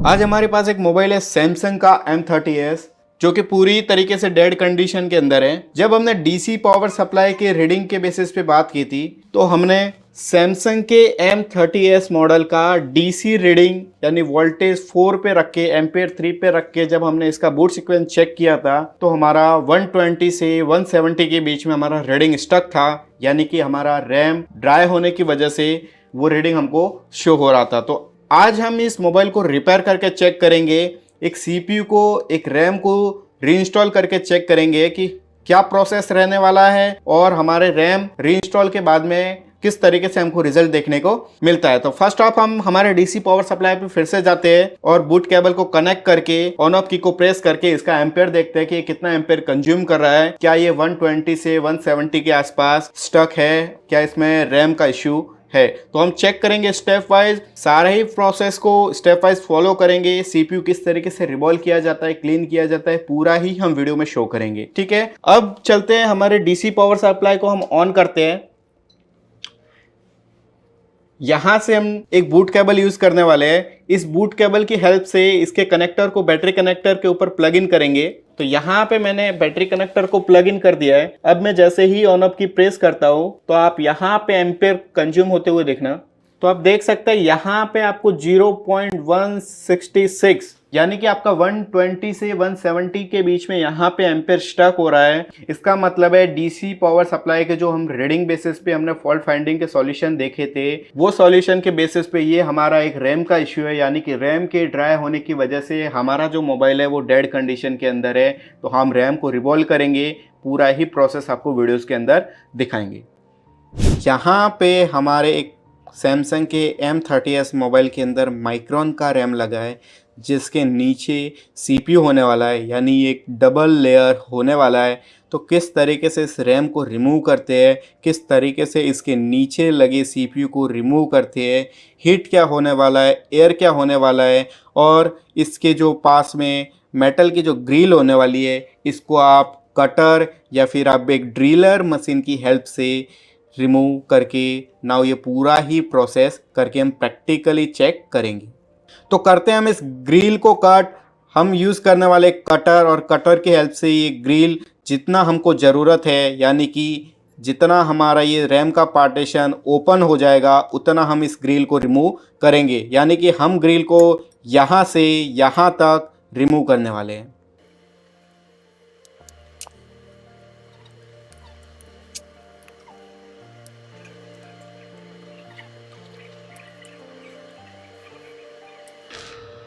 आज हमारे पास एक मोबाइल है सैमसंग का M30s जो कि पूरी तरीके से डेड कंडीशन के अंदर है। जब हमने डीसी पावर सप्लाई के रीडिंग के बेसिस पे बात की थी तो हमने सैमसंग के M30s मॉडल का डीसी रीडिंग यानी वोल्टेज 4 पे रख के एम्पेयर 3 पे रख के जब हमने इसका बूट सीक्वेंस चेक किया था तो हमारा 120 से 170 के बीच में हमारा रीडिंग स्टक था, यानी कि हमारा रैम ड्राई होने की वजह से वो रीडिंग हमको शो हो रहा था। तो आज हम इस मोबाइल को रिपेयर करके चेक करेंगे, एक सीपीयू को, एक रैम को रीइंस्टॉल करके चेक करेंगे कि क्या प्रोसेस रहने वाला है और हमारे रैम रीइंस्टॉल के बाद में किस तरीके से हमको रिजल्ट देखने को मिलता है। तो फर्स्ट ऑफ हम हमारे डीसी पावर सप्लाई पे फिर से जाते हैं और बूट केबल को कनेक्ट करके ऑन ऑफ की को प्रेस करके इसका एम्पेयर देखते हैं कि ये कितना एम्पेयर कंज्यूम कर रहा है, क्या ये 120 से 170 के आसपास स्टक है, क्या इसमें रैम का इश्यू है। तो हम चेक करेंगे स्टेप वाइज, सारे ही प्रोसेस को स्टेप वाइज फॉलो करेंगे। सीपीयू किस तरीके से रिवॉल्व किया जाता है, क्लीन किया जाता है, पूरा ही हम वीडियो में शो करेंगे। ठीक है, अब चलते हैं हमारे डीसी पावर सप्लाई को हम ऑन करते हैं। यहां से हम एक बूट केबल यूज करने वाले हैं। इस बूट केबल की हेल्प से इसके कनेक्टर को बैटरी कनेक्टर के ऊपर प्लग इन करेंगे। तो यहाँ पे मैंने बैटरी कनेक्टर को प्लग इन कर दिया है। अब मैं जैसे ही ऑन ऑफ की प्रेस करता हूँ तो आप यहाँ पे एम्पेयर कंज्यूम होते हुए देखना, तो आप देख सकते हैं यहाँ पे आपको 0.166 यानी कि आपका 120 से 170 के बीच में यहाँ पे एम्पेयर स्टक हो रहा है। इसका मतलब है डीसी पावर सप्लाई के जो हम रीडिंग बेसिस पे हमने फॉल्ट फाइंडिंग के सॉल्यूशन देखे थे, वो सॉल्यूशन के बेसिस पे ये हमारा एक रैम का इश्यू है, यानी कि रैम के ड्राई होने की वजह से हमारा जो मोबाइल है वो डेड कंडीशन के अंदर है। तो हम रैम को रिवॉल्व करेंगे, पूरा ही प्रोसेस आपको वीडियोज़ के अंदर दिखाएंगे। यहाँ पे हमारे एक सैमसंग के M30s मोबाइल के अंदर माइक्रोन का रैम लगा है, जिसके नीचे सीपीयू होने वाला है, यानी एक डबल लेयर होने वाला है। तो किस तरीके से इस रैम को रिमूव करते हैं, किस तरीके से इसके नीचे लगे सीपीयू को रिमूव करते हैं, हीट क्या होने वाला है, एयर क्या होने वाला है, और इसके जो पास में मेटल की जो ग्रिल होने वाली है, इसको आप कटर या फिर आप एक ड्रिलर मशीन की हेल्प से रिमूव करके नाउ ये पूरा ही प्रोसेस करके हम प्रैक्टिकली चेक करेंगे। तो करते हैं हम इस ग्रिल को कट। हम यूज़ करने वाले कटर और कटर की हेल्प से ये ग्रिल जितना हमको ज़रूरत है, यानी कि जितना हमारा ये रैम का पार्टीशन ओपन हो जाएगा उतना हम इस ग्रिल को रिमूव करेंगे, यानी कि हम ग्रिल को यहाँ से यहाँ तक रिमूव करने वाले हैं।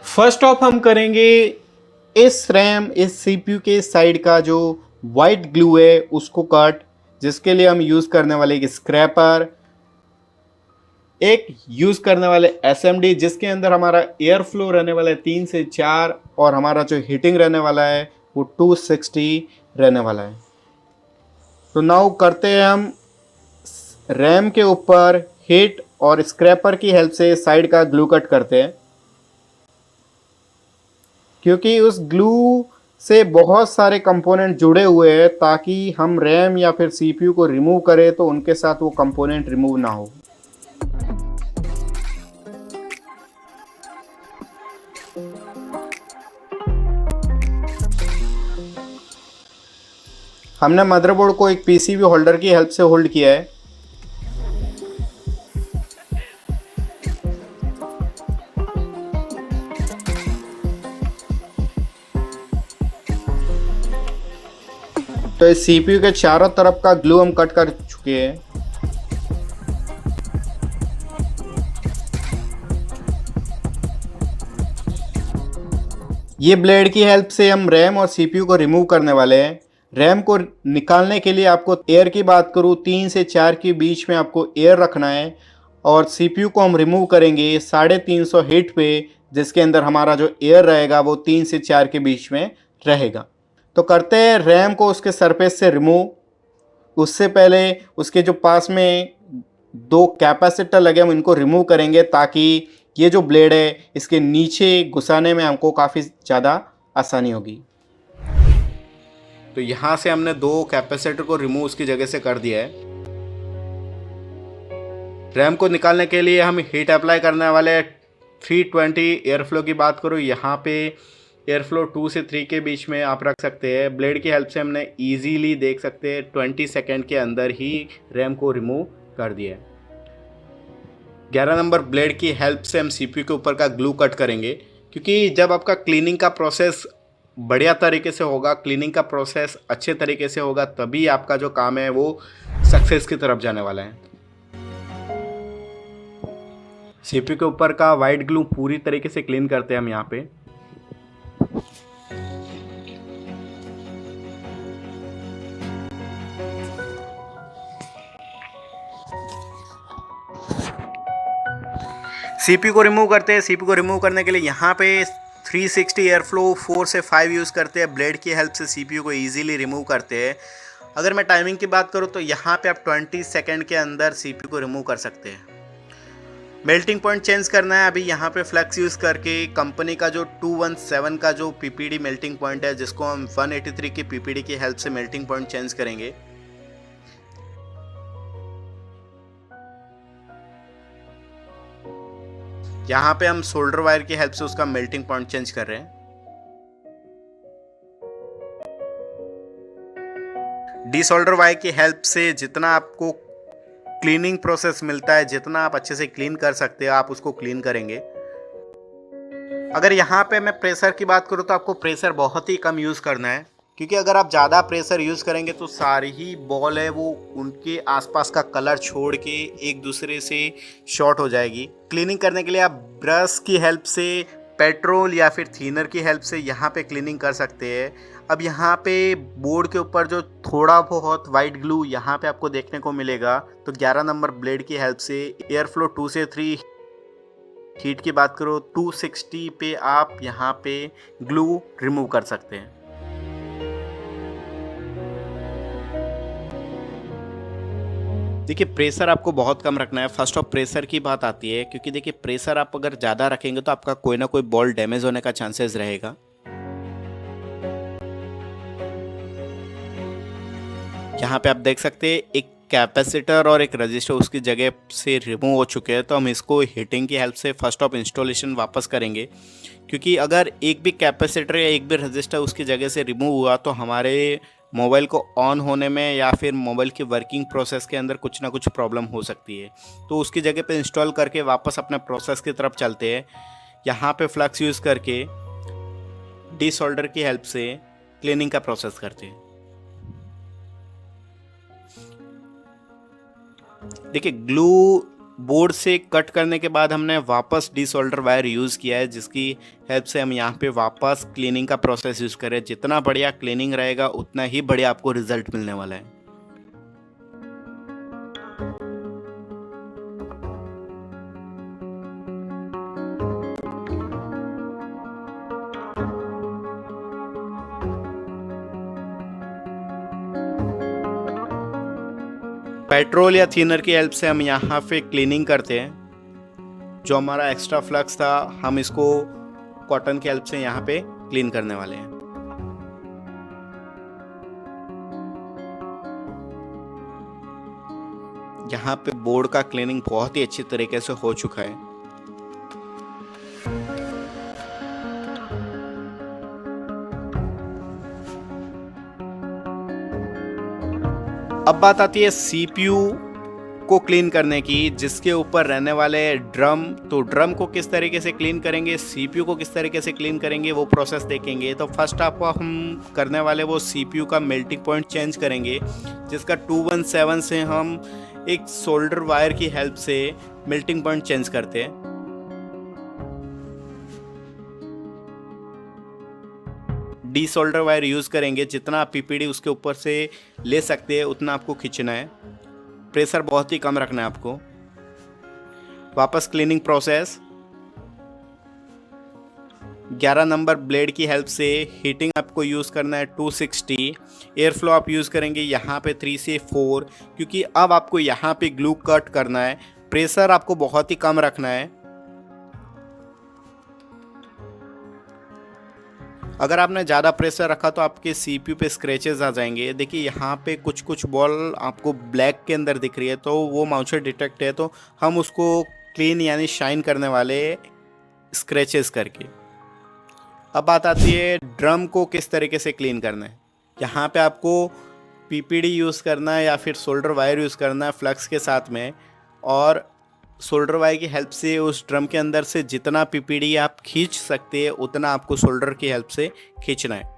फर्स्ट ऑफ हम करेंगे इस रैम, इस सीपीयू के साइड का जो वाइट ग्लू है उसको कट, जिसके लिए हम यूज़ करने वाले एक स्क्रैपर, एक यूज़ करने वाले एसएमडी जिसके अंदर हमारा एयर फ्लो रहने वाला है 3 से 4 और हमारा जो हीटिंग रहने वाला है वो 260 रहने वाला है। तो नाउ करते हैं हम रैम के ऊपर हीट और स्क्रैपर की हेल्प से साइड का ग्लू कट करते हैं, क्योंकि उस ग्लू से बहुत सारे कंपोनेंट जुड़े हुए हैं, ताकि हम रैम या फिर सीपीयू को रिमूव करें तो उनके साथ वो कंपोनेंट रिमूव ना हो। हमने मदरबोर्ड को एक पीसीबी होल्डर की हेल्प से होल्ड किया है। तो इस सीपीयू के चारों तरफ का ग्लू हम कट कर चुके हैं। ये ब्लेड की हेल्प से हम रैम और सीपीयू को रिमूव करने वाले हैं। रैम को निकालने के लिए आपको एयर की बात करूँ 3 से 4 के बीच में आपको एयर रखना है, और सीपीयू को हम रिमूव करेंगे 350 हीट पे, जिसके अंदर हमारा जो एयर रहेगा वो 3 से 4 के बीच में रहेगा। तो करते हैं रैम को उसके सरफेस से रिमूव। उससे पहले उसके जो पास में 2 कैपेसिटर लगे हम इनको रिमूव करेंगे, ताकि ये जो ब्लेड है इसके नीचे घुसाने में हमको काफ़ी ज़्यादा आसानी होगी। तो यहाँ से हमने 2 कैपेसिटर को रिमूव उसकी जगह से कर दिया है। रैम को निकालने के लिए हम हीट अप्लाई करने वाले 320 एयर फ्लो की बात करूँ, यहाँ पे एयर फ्लो 2 से 3 के बीच में आप रख सकते हैं। ब्लेड की हेल्प से हमने इजीली देख सकते हैं 20 सेकेंड के अंदर ही रैम को रिमूव कर दिया है। 11 नंबर ब्लेड की हेल्प से हम सीपीयू के ऊपर का ग्लू कट करेंगे, क्योंकि जब आपका क्लीनिंग का प्रोसेस बढ़िया तरीके से होगा, क्लीनिंग का प्रोसेस अच्छे तरीके से होगा, तभी आपका जो काम है वो सक्सेस की तरफ जाने वाला है। सीपीयू के ऊपर का वाइट ग्लू पूरी तरीके से क्लीन करते हैं हम यहाँ पे। सीपीयू को रिमूव करते हैं। सीपीयू को रिमूव करने के लिए यहाँ पे 360 एयर फ्लो 4 से 5 यूज़ करते हैं। ब्लेड की हेल्प से सीपीयू को इजीली रिमूव करते हैं। अगर मैं टाइमिंग की बात करूँ तो यहाँ पे आप 20 सेकंड के अंदर सीपीयू को रिमूव कर सकते हैं। मेल्टिंग पॉइंट चेंज करना है। अभी यहाँ पे फ्लक्स यूज़ करके कंपनी का जो 217 का जो पीपीडी मेल्टिंग पॉइंट है, जिसको हम 183 की पीपीडी की हेल्प से मेल्टिंग पॉइंट चेंज करेंगे। यहाँ पे हम सोल्डर वायर की हेल्प से उसका मेल्टिंग पॉइंट चेंज कर रहे हैं। डीसोल्डर वायर की हेल्प से जितना आपको क्लीनिंग प्रोसेस मिलता है, जितना आप अच्छे से क्लीन कर सकते हो, आप उसको क्लीन करेंगे। अगर यहाँ पे मैं प्रेशर की बात करूँ तो आपको प्रेशर बहुत ही कम यूज़ करना है, क्योंकि अगर आप ज़्यादा प्रेशर यूज़ करेंगे तो सारी ही बॉल है वो उनके आसपास का कलर छोड़ के एक दूसरे से शॉर्ट हो जाएगी। क्लीनिंग करने के लिए आप ब्रश की हेल्प से, पेट्रोल या फिर थिनर की हेल्प से यहाँ पे क्लीनिंग कर सकते हैं। अब यहाँ पे बोर्ड के ऊपर जो थोड़ा बहुत वाइट ग्लू यहाँ पे आपको देखने को मिलेगा, तो 11 नंबर ब्लेड की हेल्प से एयर फ्लो 2 से 3, हीट की बात करो 260 पे आप यहाँ पे ग्लू रिमूव कर सकते हैं। देखिए प्रेशर आपको बहुत कम रखना है। फर्स्ट ऑफ प्रेशर की बात आती है, क्योंकि देखिए प्रेशर आप अगर ज़्यादा रखेंगे तो आपका कोई ना कोई बॉल डैमेज होने का चांसेस रहेगा। यहाँ पे आप देख सकते हैं एक कैपेसिटर और एक रजिस्टर उसकी जगह से रिमूव हो चुके हैं, तो हम इसको हीटिंग की हेल्प से फर्स्ट ऑफ इंस्टॉलेशन वापस करेंगे, क्योंकि अगर एक भी कैपेसिटर या एक भी रजिस्टर उसकी जगह से रिमूव हुआ तो हमारे मोबाइल को ऑन होने में या फिर मोबाइल की वर्किंग प्रोसेस के अंदर कुछ ना कुछ प्रॉब्लम हो सकती है। तो उसकी जगह पे इंस्टॉल करके वापस अपने प्रोसेस की तरफ चलते हैं। यहाँ पे फ्लक्स यूज़ करके डीसोल्डर की हेल्प से क्लीनिंग का प्रोसेस करते हैं। देखिए ग्लू बोर्ड से कट करने के बाद हमने वापस डीसोल्डर वायर यूज़ किया है, जिसकी हेल्प से हम यहाँ पे वापस क्लीनिंग का प्रोसेस यूज़ करें। जितना बढ़िया क्लीनिंग रहेगा उतना ही बढ़िया आपको रिजल्ट मिलने वाला है। पेट्रोल या थिनर की हेल्प से हम यहाँ पे क्लीनिंग करते हैं। जो हमारा एक्स्ट्रा फ्लक्स था हम इसको कॉटन की हेल्प से यहाँ पे क्लीन करने वाले हैं। यहाँ पे बोर्ड का क्लीनिंग बहुत ही अच्छी तरीके से हो चुका है। अब बात आती है सीपीयू को क्लीन करने की, जिसके ऊपर रहने वाले ड्रम। तो ड्रम को किस तरीके से क्लीन करेंगे, सीपीयू को किस तरीके से क्लीन करेंगे, वो प्रोसेस देखेंगे। तो फर्स्ट आपको हम करने वाले वो सीपीयू का मेल्टिंग पॉइंट चेंज करेंगे, जिसका 217 से हम एक सोल्डर वायर की हेल्प से मेल्टिंग पॉइंट चेंज करते हैं। डीसोल्डर वायर यूज़ करेंगे। जितना आप पीपीडी उसके ऊपर से ले सकते हैं उतना आपको खींचना है। प्रेशर बहुत ही कम रखना है आपको। वापस क्लीनिंग प्रोसेस। 11 नंबर ब्लेड की हेल्प से हीटिंग आपको यूज़ करना है 260। एयर फ्लो आप यूज़ करेंगे यहाँ पे 3 से 4, क्योंकि अब आपको यहाँ पे ग्लू कट करना है। प्रेशर आपको बहुत ही कम रखना है। अगर आपने ज़्यादा प्रेशर रखा तो आपके सीपीयू पे स्क्रैचेस आ जाएंगे। देखिए यहाँ पे कुछ कुछ बॉल आपको ब्लैक के अंदर दिख रही है, तो वो माउचर डिटेक्ट है, तो हम उसको क्लीन यानी शाइन करने वाले स्क्रैचेस करके। अब बात आती है ड्रम को किस तरीके से क्लीन करना है। यहाँ पे आपको पीपीडी यूज़ करना है या फिर सोल्डर वायर यूज़ करना है फ्लक्स के साथ में, और सोल्डर वायर की हेल्प से उस ड्रम के अंदर से जितना पीपीडी आप खींच सकते हैं उतना आपको सोल्डर की हेल्प से खींचना है।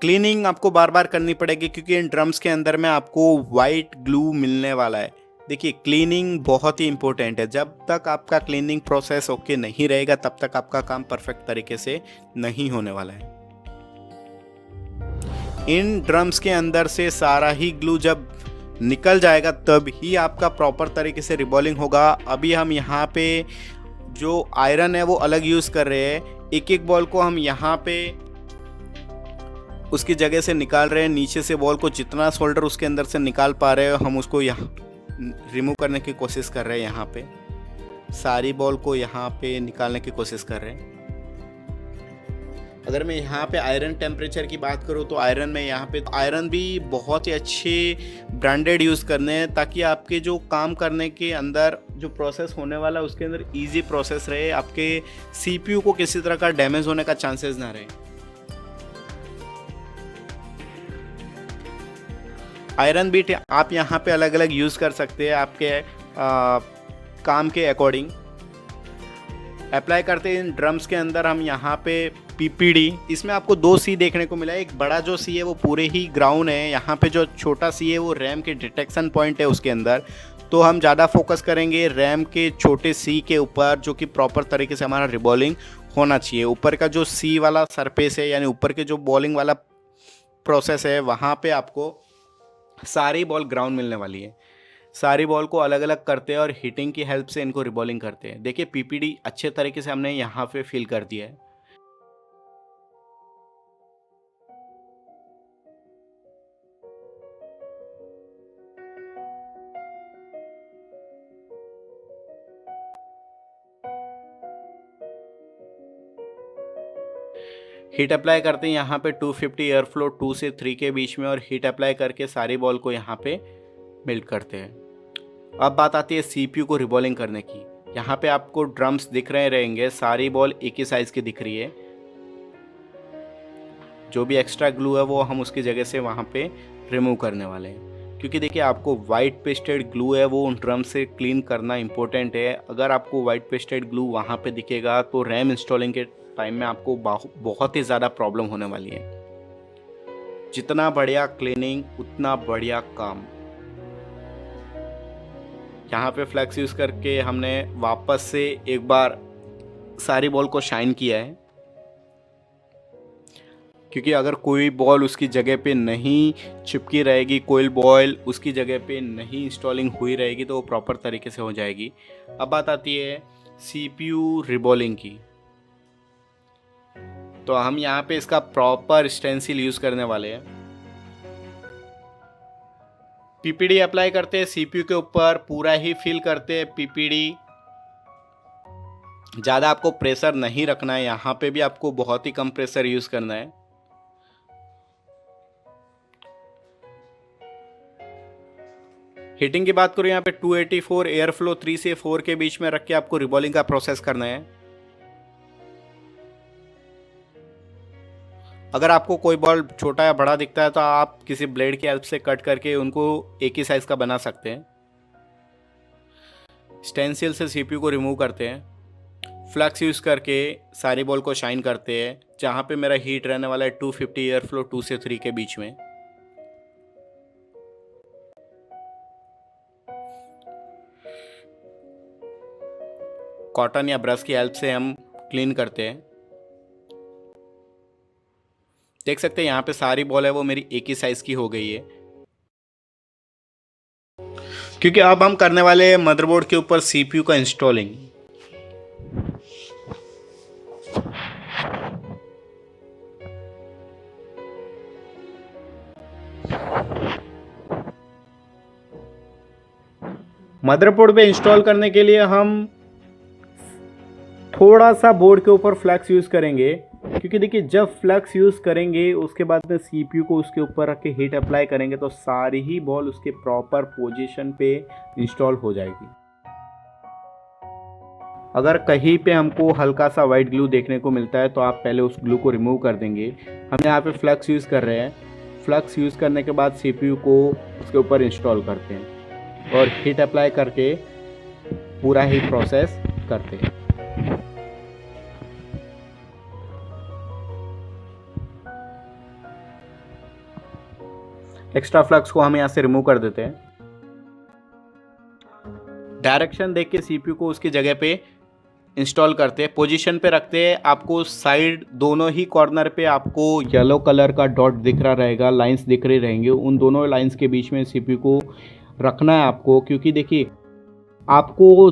क्लीनिंग आपको बार बार करनी पड़ेगी क्योंकि इन ड्रम्स के अंदर में आपको वाइट ग्लू मिलने वाला है। देखिए, क्लीनिंग बहुत ही इंपॉर्टेंट है। जब तक आपका क्लीनिंग प्रोसेस ओके नहीं रहेगा तब तक आपका काम परफेक्ट तरीके से नहीं होने वाला है। इन ड्रम्स के अंदर से सारा ही ग्लू जब निकल जाएगा तब ही आपका प्रॉपर तरीके से रिबॉलिंग होगा। अभी हम यहाँ पे जो आयरन है वो अलग यूज़ कर रहे हैं। एक एक बॉल को हम यहाँ पे उसकी जगह से निकाल रहे हैं। नीचे से बॉल को जितना सोल्डर उसके अंदर से निकाल पा रहे हैं हम उसको यहाँ रिमूव करने की कोशिश कर रहे हैं। यहाँ पे सारी बॉल को यहाँ पे निकालने की कोशिश कर रहे हैं। अगर मैं यहाँ पे आयरन टेम्परेचर की बात करूँ तो आयरन में यहाँ पे आयरन भी बहुत ही अच्छे ब्रांडेड यूज़ करने हैं ताकि आपके जो काम करने के अंदर जो प्रोसेस होने वाला है उसके अंदर इजी प्रोसेस रहे, आपके सीपीयू को किसी तरह का डैमेज होने का चांसेस ना रहे। आयरन बीट आप यहाँ पे अलग अलग यूज़ कर सकते हैं आपके काम के अकॉर्डिंग। अप्लाई करते हैं इन ड्रम्स के अंदर हम यहाँ पे पीपीडी। इसमें आपको 2 सी देखने को मिला है। एक बड़ा जो सी है वो पूरे ही ग्राउंड है। यहाँ पे जो छोटा सी है वो रैम के डिटेक्शन पॉइंट है उसके अंदर। तो हम ज़्यादा फोकस करेंगे रैम के छोटे सी के ऊपर जो कि प्रॉपर तरीके से हमारा रिबॉलिंग होना चाहिए। ऊपर का जो सी वाला सरफेस है यानी ऊपर के जो बॉलिंग वाला प्रोसेस है वहाँ पर आपको सारी बॉल ग्राउंड मिलने वाली है। सारी बॉल को अलग अलग करते हैं और हीटिंग की हेल्प से इनको रिबॉलिंग करते हैं। देखिए, पीपीडी अच्छे तरीके से हमने यहाँ पे फिल कर दिया है। हीट अप्लाई करते हैं यहाँ पे 250 एयर फ्लो 2 से 3 के बीच में, और हीट अप्लाई करके सारी बॉल को यहाँ पे मेल्ट करते हैं। अब बात आती है सीपीयू को रिबॉलिंग करने की। यहाँ पे आपको ड्रम्स दिख रहे रहेंगे, सारी बॉल एक ही साइज की दिख रही है। जो भी एक्स्ट्रा ग्लू है वो हम उसकी जगह से वहाँ पे रिमूव करने वाले हैं, क्योंकि देखिए आपको वाइट पेस्टेड ग्लू है वो उन ड्रम से क्लीन करना इंपॉर्टेंट है। अगर आपको वाइट पेस्टेड ग्लू वहाँ पे दिखेगा तो रैम इंस्टॉलिंग के टाइम में आपको बहुत ही ज़्यादा प्रॉब्लम होने वाली है। जितना बढ़िया क्लीनिंग उतना बढ़िया काम। यहाँ पे फ्लैक्स यूज़ करके हमने वापस से एक बार सारी बॉल को शाइन किया है, क्योंकि अगर कोई बॉल उसकी जगह पे नहीं चिपकी रहेगी, कोई बॉल उसकी जगह पे नहीं इंस्टॉलिंग हुई रहेगी तो वो प्रॉपर तरीके से हो जाएगी। अब बात आती है सीपीयू रिबॉलिंग की। तो हम यहाँ पे इसका प्रॉपर स्टेंसिल यूज़ करने वाले हैं। पीपीडी अप्लाई करते हैं सीपीयू के ऊपर, पूरा ही फिल करते हैं पीपीडी। ज़्यादा आपको प्रेशर नहीं रखना है, यहाँ पे भी आपको बहुत ही कम प्रेशर यूज़ करना है। हीटिंग की बात करूँ यहाँ पे 284 एयर फ्लो 3 से 4 के बीच में रख के आपको रिबॉलिंग का प्रोसेस करना है। अगर आपको कोई बॉल छोटा या बड़ा दिखता है तो आप किसी ब्लेड की हेल्प से कट करके उनको एक ही साइज का बना सकते हैं। स्टेंसिल से सीपीयू को रिमूव करते हैं। फ्लक्स यूज़ करके सारी बॉल को शाइन करते हैं। जहाँ पे मेरा हीट रहने वाला है 250 एयर फ्लो 2 से 3 के बीच में। कॉटन या ब्रश की हेल्प से हम क्लीन करते हैं। देख सकते हैं यहाँ पे सारी बॉल है वो मेरी एक ही साइज की हो गई है, क्योंकि अब हम करने वाले हैं मदरबोर्ड के ऊपर सीपीयू का इंस्टॉलिंग। मदरबोर्ड पे इंस्टॉल करने के लिए हम थोड़ा सा बोर्ड के ऊपर फ्लैक्स यूज़ करेंगे, क्योंकि देखिए जब फ्लक्स यूज़ करेंगे उसके बाद में सीपीयू को उसके ऊपर रख के हीट अप्लाई करेंगे तो सारी ही बॉल उसके प्रॉपर पोजीशन पे इंस्टॉल हो जाएगी। अगर कहीं पे हमको हल्का सा वाइट ग्लू देखने को मिलता है तो आप पहले उस ग्लू को रिमूव कर देंगे। हम यहाँ पे फ्लक्स यूज़ कर रहे हैं। फ्लक्स यूज़ करने के बाद CPU को उसके ऊपर इंस्टॉल करते हैं और हीट अप्लाई करके पूरा ही प्रोसेस करते हैं। एक्स्ट्रा फ्लक्स को हम यहाँ से रिमूव कर देते हैं। डायरेक्शन देख के CPU को उसकी जगह पे इंस्टॉल करते हैं, पोजीशन पे रखते हैं। आपको साइड दोनों ही कॉर्नर पे आपको येलो कलर का डॉट दिख रहा रहेगा, लाइंस दिख रही रहेंगे। उन दोनों लाइंस के बीच में CPU को रखना है आपको, क्योंकि देखिए आपको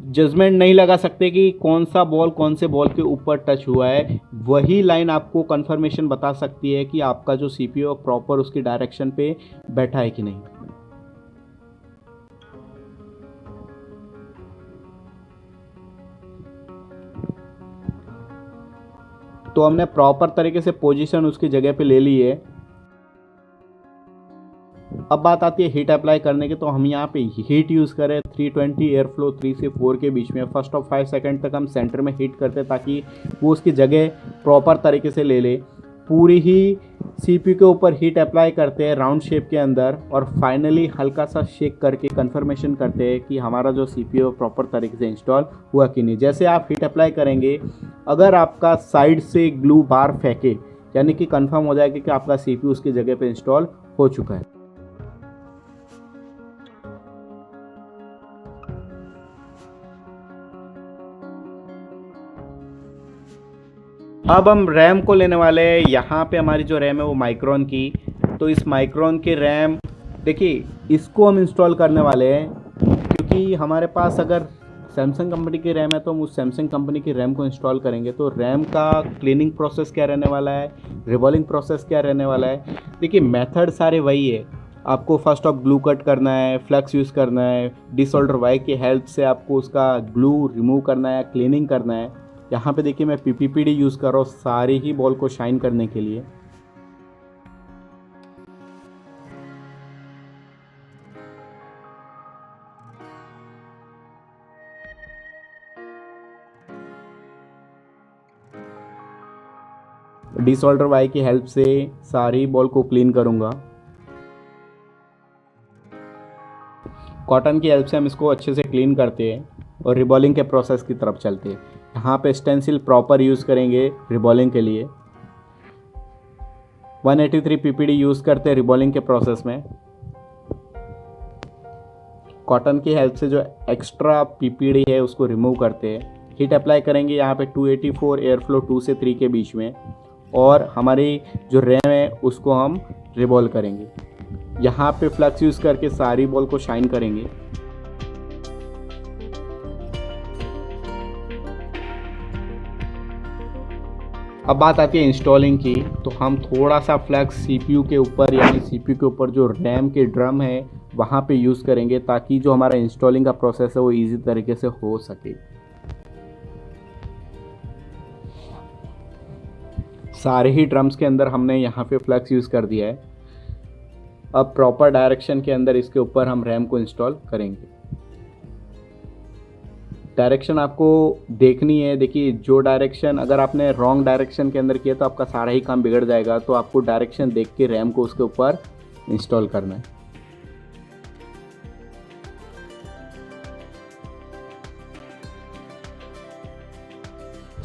जजमेंट नहीं लगा सकते कि कौन सा बॉल कौन से बॉल के ऊपर टच हुआ है। वही लाइन आपको कंफर्मेशन बता सकती है कि आपका जो CPU प्रॉपर उसकी डायरेक्शन पे बैठा है कि नहीं। तो हमने प्रॉपर तरीके से पोजीशन उसकी जगह पे ले ली है। अब बात आती है हीट अप्लाई करने की। तो हम यहाँ पे हीट यूज़ करें 320 एयर फ्लो 3 से 4 के बीच में। फर्स्ट ऑफ 5 सेकंड तक हम सेंटर में हीट करते हैं ताकि वो उसकी जगह प्रॉपर तरीके से ले ले। पूरी ही CPU के ऊपर हीट अप्लाई करते हैं राउंड शेप के अंदर, और फाइनली हल्का सा शेक करके कंफर्मेशन करते हैं कि हमारा जो CPU प्रॉपर तरीके से इंस्टॉल हुआ कि नहीं। जैसे आप हीट अप्लाई करेंगे, अगर आपका साइड से ग्लू बार फेंके, यानी कि कंफर्म हो जाएगा कि आपका CPU उसकी जगह पे इंस्टॉल हो चुका है। अब हम रैम को लेने वाले हैं। यहाँ पे हमारी जो रैम है वो माइक्रोन की। तो इस माइक्रोन की रैम देखिए, इसको हम इंस्टॉल करने वाले हैं, क्योंकि हमारे पास अगर सैमसंग कंपनी की रैम है तो हम उस सैमसंग कंपनी की रैम को इंस्टॉल करेंगे। तो रैम का क्लीनिंग प्रोसेस क्या रहने वाला है, रिवॉल्विंग प्रोसेस क्या रहने वाला है, देखिए मेथड सारे वही है। आपको फर्स्ट ऑफ ग्लू कट करना है, फ्लक्स यूज़ करना है, डिसोल्डर वाई की हेल्प से आपको उसका ग्लू रिमूव करना है, क्लीनिंग करना है। यहाँ पे देखिए मैं PPPD यूज़ कर रहा हूँ सारी ही बॉल को शाइन करने के लिए। डिसऑल्डर वाई की हेल्प से सारी बॉल को क्लीन करूँगा। कॉटन की हेल्प से हम इसको अच्छे से क्लीन करते हैं और रिबॉलिंग के प्रोसेस की तरफ चलते हैं। यहाँ पे स्टेंसिल प्रॉपर यूज़ करेंगे रिबॉलिंग के लिए। 183 PPD यूज़ करते हैं रिबॉलिंग के प्रोसेस में। कॉटन की हेल्प से जो एक्स्ट्रा PPD है उसको रिमूव करते हैं। हीट अप्लाई करेंगे यहाँ पे 284 एयर फ्लो 2 से 3 के बीच में, और हमारी जो रैम है उसको हम रिबॉल्व करेंगे। यहाँ पे फ्लक्स यूज़ करके सारी बॉल को शाइन करेंगे। अब बात आती है इंस्टॉलिंग की। तो हम थोड़ा सा फ्लक्स CPU के ऊपर, यानी CPU के ऊपर जो रैम के ड्रम है वहाँ पे यूज़ करेंगे, ताकि जो हमारा इंस्टॉलिंग का प्रोसेस है वो इजी तरीके से हो सके। सारे ही ड्रम्स के अंदर हमने यहाँ पे फ्लक्स यूज़ कर दिया है। अब प्रॉपर डायरेक्शन के अंदर इसके ऊपर हम रैम को इंस्टॉल करेंगे। डायरेक्शन आपको देखनी है। देखिए जो डायरेक्शन अगर आपने रॉन्ग डायरेक्शन के अंदर किया तो आपका सारा ही काम बिगड़ जाएगा। तो आपको डायरेक्शन देख के रैम को उसके ऊपर इंस्टॉल करना है।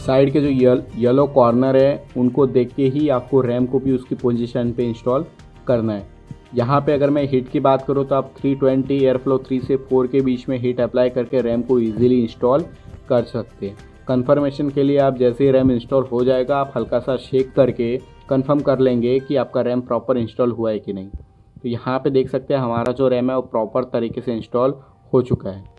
साइड के जो येलो कॉर्नर है उनको देख के ही आपको रैम को भी उसकी पोजीशन पे इंस्टॉल करना है। यहाँ पे अगर मैं हीट की बात करूँ तो आप 320 एयर फ्लो 3 से 4 के बीच में हीट अप्लाई करके रैम को इजीली इंस्टॉल कर सकते हैं। कंफर्मेशन के लिए आप जैसे ही रैम इंस्टॉल हो जाएगा आप हल्का सा शेक करके कंफर्म कर लेंगे कि आपका रैम प्रॉपर इंस्टॉल हुआ है कि नहीं। तो यहाँ पे देख सकते हैं हमारा जो रैम है वो प्रॉपर तरीके से इंस्टॉल हो चुका है।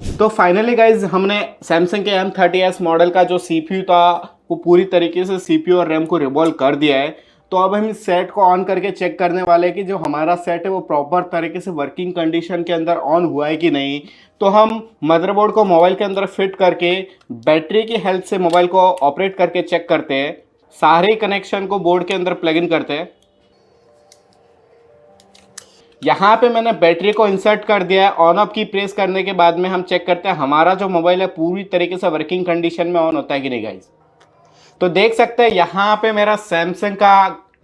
तो फाइनली गाइज हमने सैमसंग के M30s मॉडल का जो CPU था वो पूरी तरीके से CPU और रैम को रिवॉल्व कर दिया है। तो अब हम इस सेट को ऑन करके चेक करने वाले हैं कि जो हमारा सेट है वो प्रॉपर तरीके से वर्किंग कंडीशन के अंदर ऑन हुआ है कि नहीं। तो हम मदरबोर्ड को मोबाइल के अंदर फिट करके बैटरी की हेल्प से मोबाइल को ऑपरेट करके चेक करते हैं। सारे कनेक्शन को बोर्ड के अंदर प्लग इन करते हैं। यहाँ पे मैंने बैटरी को इंसर्ट कर दिया है। ऑन ऑफ की प्रेस करने के बाद में हम चेक करते हैं हमारा जो मोबाइल है पूरी तरीके से वर्किंग कंडीशन में ऑन होता है कि नहीं गाइस। तो देख सकते हैं यहाँ पे मेरा सैमसंग का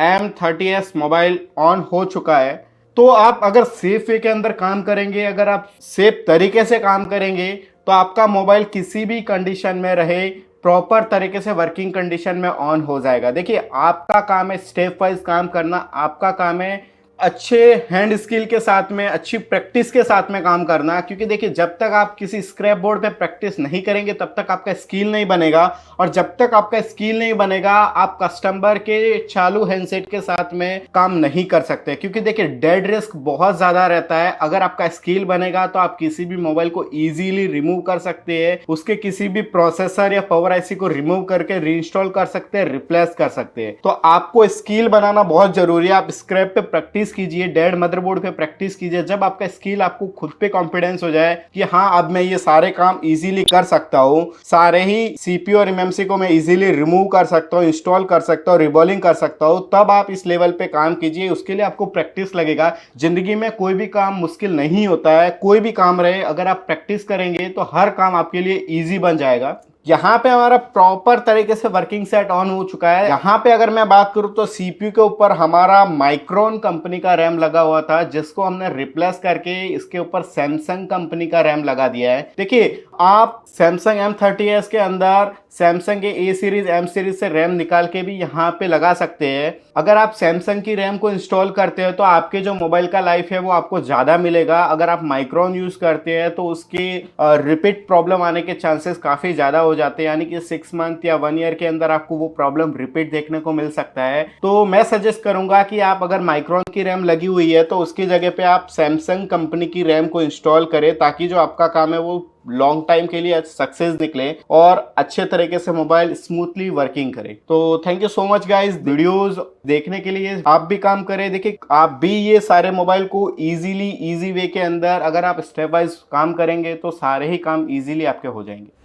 M30s मोबाइल ऑन हो चुका है। तो आप अगर सेफ वे के अंदर काम करेंगे, अगर आप सेफ तरीके से काम करेंगे तो आपका मोबाइल किसी भी कंडीशन में रहे प्रॉपर तरीके से वर्किंग कंडीशन में ऑन हो जाएगा। देखिए आपका काम है स्टेप वाइज काम करना, आपका काम है अच्छे हैंड स्किल के साथ में, अच्छी प्रैक्टिस के साथ में काम करना। क्योंकि देखिए जब तक आप किसी स्क्रैप बोर्ड पे प्रैक्टिस नहीं करेंगे तब तक आपका स्किल नहीं बनेगा, और जब तक आपका स्किल नहीं बनेगा आप कस्टमर के चालू हैंडसेट के साथ में काम नहीं कर सकते। क्योंकि देखिए डेड रिस्क बहुत ज़्यादा रहता है। अगर आपका स्किल बनेगा तो आप किसी भी मोबाइल को ईजिली रिमूव कर सकते हैं, उसके किसी भी प्रोसेसर या पावर आईसी को रिमूव करके रीइंस्टॉल कर सकते हैं, रिप्लेस कर सकते हैं। तो आपको स्किल बनाना बहुत जरूरी है। आप स्क्रैप पे प्रैक्टिस कीजिए, डेड मदरबोर्ड पे प्रैक्टिस कीजिए। जब आपका स्किल, आपको खुद पे कॉन्फिडेंस हो जाए कि हाँ अब मैं ये सारे काम इजीली कर सकता हूँ, सारे ही सीपीयू और एमएमसी को मैं इजीली रिमूव कर सकता हूँ, इंस्टॉल कर सकता हूँ, रिबॉलिंग कर सकता हूँ, तब आप इस लेवल पे काम कीजिए। उसके लिए आपको प्रैक्टिस लगेगा। जिंदगी में कोई भी काम मुश्किल नहीं होता है, कोई भी काम रहे अगर आप प्रैक्टिस करेंगे तो हर काम आपके लिए ईजी बन जाएगा। यहाँ पे हमारा प्रॉपर तरीके से वर्किंग सेट ऑन हो चुका है। यहाँ पे अगर मैं बात करूँ तो सीपीयू के ऊपर हमारा माइक्रोन कंपनी का रैम लगा हुआ था, जिसको हमने रिप्लेस करके इसके ऊपर सैमसंग कंपनी का रैम लगा दिया है। देखिए आप सैमसंग M30s के अंदर सैमसंग के A सीरीज M सीरीज से रैम निकाल के भी यहाँ पे लगा सकते हैं। अगर आप सैमसंग की रैम को इंस्टॉल करते हो तो आपके जो मोबाइल का लाइफ है वो आपको ज़्यादा मिलेगा। अगर आप माइक्रोन यूज़ करते हैं तो उसकी रिपीट प्रॉब्लम आने के चांसेस काफ़ी ज़्यादा हो जाते हैं, यानी कि 6 मंथ या 1 ईयर के अंदर आपको वो प्रॉब्लम रिपीट देखने को मिल सकता है। तो मैं सजेस्ट करूंगा कि आप अगर माइक्रोन की रैम लगी हुई है तो उसकी जगह पे आप सैमसंग कंपनी की रैम को इंस्टॉल करें, ताकि जो आपका काम है वो लॉन्ग टाइम के लिए सक्सेस निकले और अच्छे तरीके से मोबाइल स्मूथली वर्किंग करे। तो thank you so much guys videos देखने के लिए। आप भी काम करें, देखिए आप भी ये सारे मोबाइल को इजी वे के अंदर अगर आप स्टेप वाइज काम करेंगे तो सारे ही काम इजीली आपके हो जाएंगे।